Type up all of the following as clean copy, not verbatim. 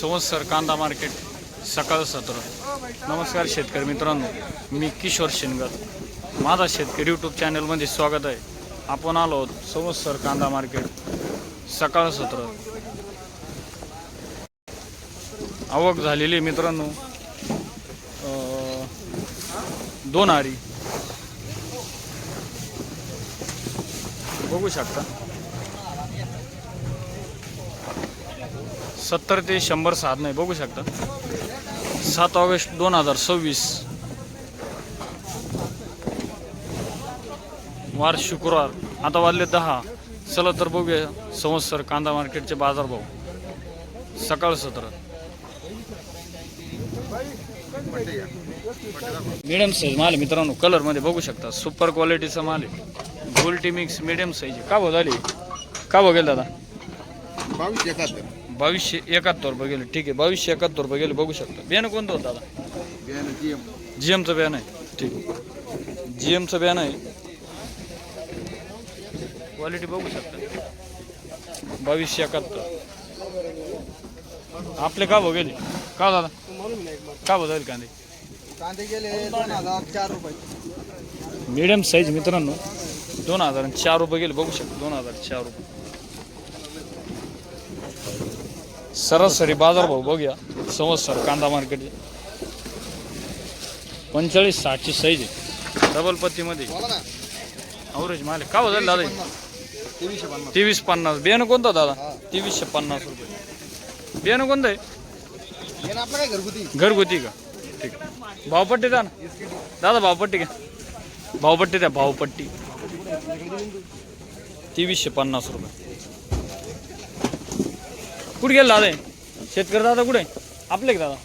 संवत्सर कांदा मार्केट सकाळ सत्र. नमस्कार शेतकरी मित्रांनो, मी किशोर शिनगर. माझा शेतकरी यूट्यूब चॅनलमध्ये स्वागत आहे. आपण आलो आहोत संवत्सर कांदा मार्केट सकाळ सत्र. आवक झालेली मित्रांनो 2 आरी बघू शकता. 70 ते 100 साधन आहे बघू शकता. 7 ऑगस्ट 2026 वार शुक्रवार. आता वाजले 10. चला तर बघूया संवत्सर कांदा मार्केटचे बाजारभाव सकाळ सत्र. मिडियम साईज माल आहे मित्रांनो, कलर मध्ये बघू शकता. सुपर क्वालिटीचा माल आहे. गोल्टी मिक्स मिडियम साईज. का भाव झाली, का भाव गेला दादा? 2271 रुपये गेले. ठीक आहे, 2271 रुपये गेले बघू शकता. बियाणं कोणतं होतं दादा? जीएमचं बियाणं आहे. ठीक आहे, जीएमचं बियाणं आहे. क्वालिटी बघू शकता. 2271. आपले का भाव गेले, का दादा? का भाव झाले कांदे? कांदे गेले 2004 रुपये. मिडियम साईज मित्रांनो 2004 रुपये गेले बघू शकता. 2004 रुपये. सरासरी बाजारभाव बघूया संवत्सर कांदा मार्केट. 45-60 साईज आहे. डबल पत्तीमध्ये अवरेज माल आहे. का बदल दादा? 2350. बियाणं कोणतं दादा? 2350 रुपये. बियाणं कोणतं आहे? घरगुती का? ठीक आहे. भावपट्टी द्या ना दादा. भावपट्टी घ्या. भावपट्टी द्या. भावपट्टी 2350 रुपये. कुठे गेला दादा? शेतकरी दादा कुठे? आपले का दादा?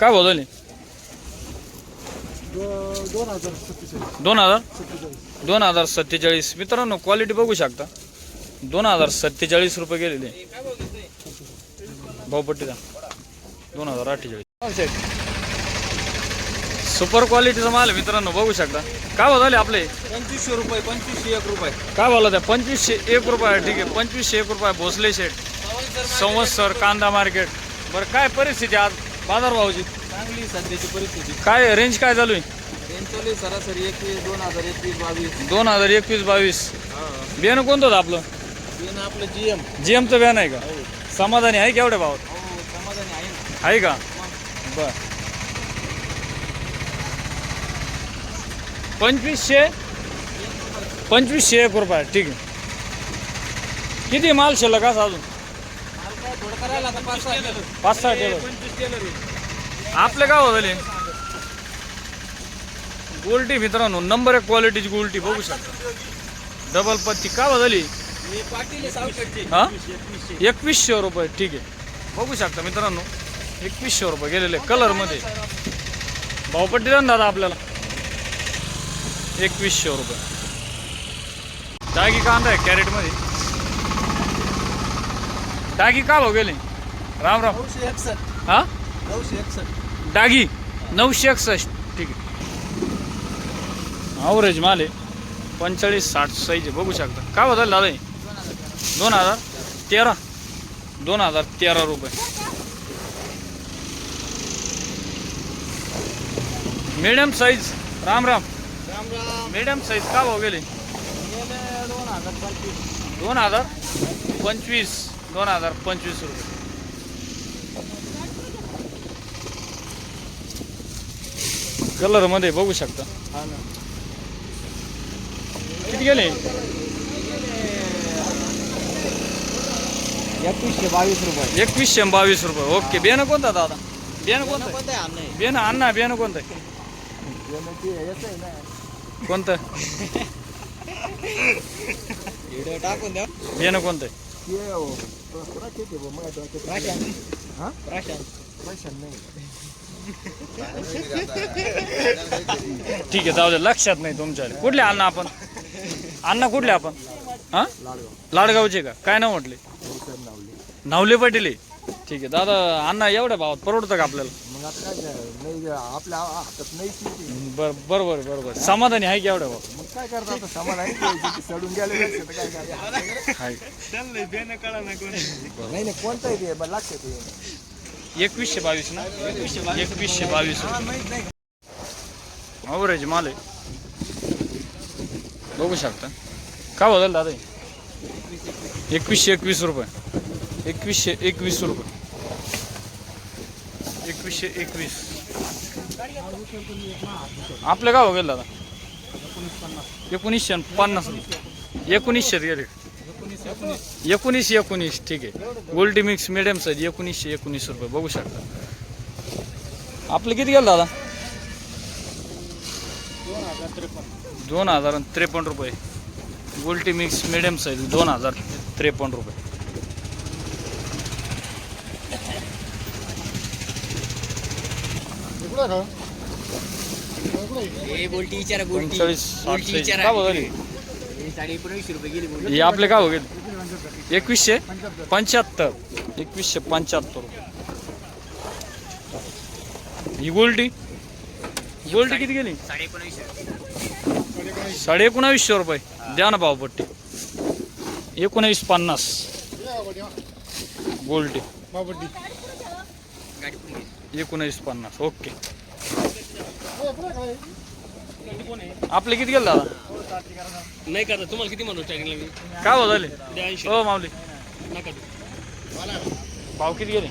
काय भाव झाले? 2047. मित्रांनो क्वालिटी बघू शकता. 2047 रुपये गेलेले. भावपट्टी द्या. 2048. सुपर क्वालिटीचा माल आहे मित्रांनो बघू शकता. काय भाव झाले आपले? 2500 रुपये. 2501 रुपये. काय बोला त्या? 2501 रुपये. ठीक आहे, 2501 रुपये. भोसले शेठ संवत्सर कांदा मार्केट. बरं, काय परिस्थिती आज बाजारभावाची? चांगली सध्याची परिस्थिती. काय रेंज काय चालू आहे? रेंज चालू आहे सरासरी 2021 2021-22. बियाणं कोणतं होतं आपलं? बियाणं आपलं जीएम. जीएमचं बियाणं आहे का? समाधानी आहे केवढ्या भावात? समाधानी आहे ना. आहे का? बर. 2501 रुपये. ठीक आहे. किती माल शिल्लक असं अजून? थोडं करायला आता 5-6 टेलर. आपले काय झाले? गोल्टी मित्रांनो नंबर 1 क्वालिटीची गोल्टी बघू शकता. डबल पत्ती. का झाली? हा 2100 रुपये. ठीक आहे, बघू शकता मित्रांनो 2100 रुपये गेलेले कलर मध्ये. भावपट्टी द्या ना दादा आपल्याला. 2100 रुपये. डागी कांदा आहे कॅरेट मध्ये. डागी का भाव गेले? राम राम. 961. हा 961 डागी 961. ठीक आहे. अवरेज माल आहे. 45-60 साईज आहे बघू शकता. काय बदल दादा? 2013 रुपये. Medium size. Ram Ram. Medium size का भाव गेले? 2025 रुपये. कलर मध्ये बघू शकता. किती गेले? 2122 रुपये. 2122 रुपये. ओके. बियाणं कोणतं दादा? बियाणं कोणतं आहे? बियाणं अण्णा. बियाणं कोणतं आहे? कोणतं टाकून द्या. बियाणं कोणतं आहे? ठीक आहे, जाऊ दे. लक्षात नाही तुमच्या. कुठले अण्णा आपण? अण्णा कुठले आपण? हा लाडगावचे का? काय नाव म्हटले? नावले पाटील. ठीक आहे दादा. अण्णा एवढ्या भावात परवडतं का आपल्याला? मग आता काय नाही, आपल्या हातात नाहीच नाही. बरोबर. समाधानी आहे की एवढ्या भाव? मग काय करता आता? समाधानी सडून गेले काय करता? आहे. नाही कोणतं आहे ते लक्षात. 2122 ना 2122 अवरेज माल आहे बघू शकता. काय बदल दादा 2121 रुपये 2121 रुपये 2121 आपलं काय हो गेलं दादा 1950 1900 गेले 19 ठीक आहे. गोल्डी मिक्स मिडियम साईज 1919 रुपये बघू शकता. आपलं किती गेलं दादा 2053 रुपये. गोल्डी मिक्स मिडियम साईज 2053 रुपये. गोल्टी विचारा गोल्टी 45 काय बघाली 19.5 रुपये गेली हे आपले काय हो गेले 2175 रुपये. ही गोल्डी किती गेली 19.5 रुपये. द्या ना भावपट्टी 1950 गोल्डी 1950 ओके. आपले किती गेलं दादा नाही का तुम्हाला किती म्हणतो स्टार्टिंगला मी काय हो झाले 80 हो माऊली नका भाव किती गेले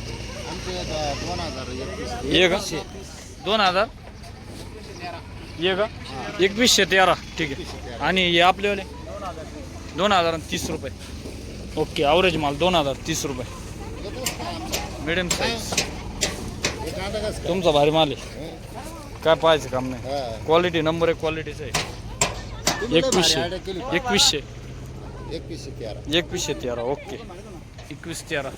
ये का 2000 ये का 2113 ठीक आहे. आणि हे आपलेवाले 2030 रुपये ओके. ॲव्हरेज माल 2030 रुपये मिडियम साईज. तुमचा भारी माल आहे काय पाहायचं काम नाही. क्वालिटी नंबर 1 क्वालिटीचं आहे. 2113 ओके 2113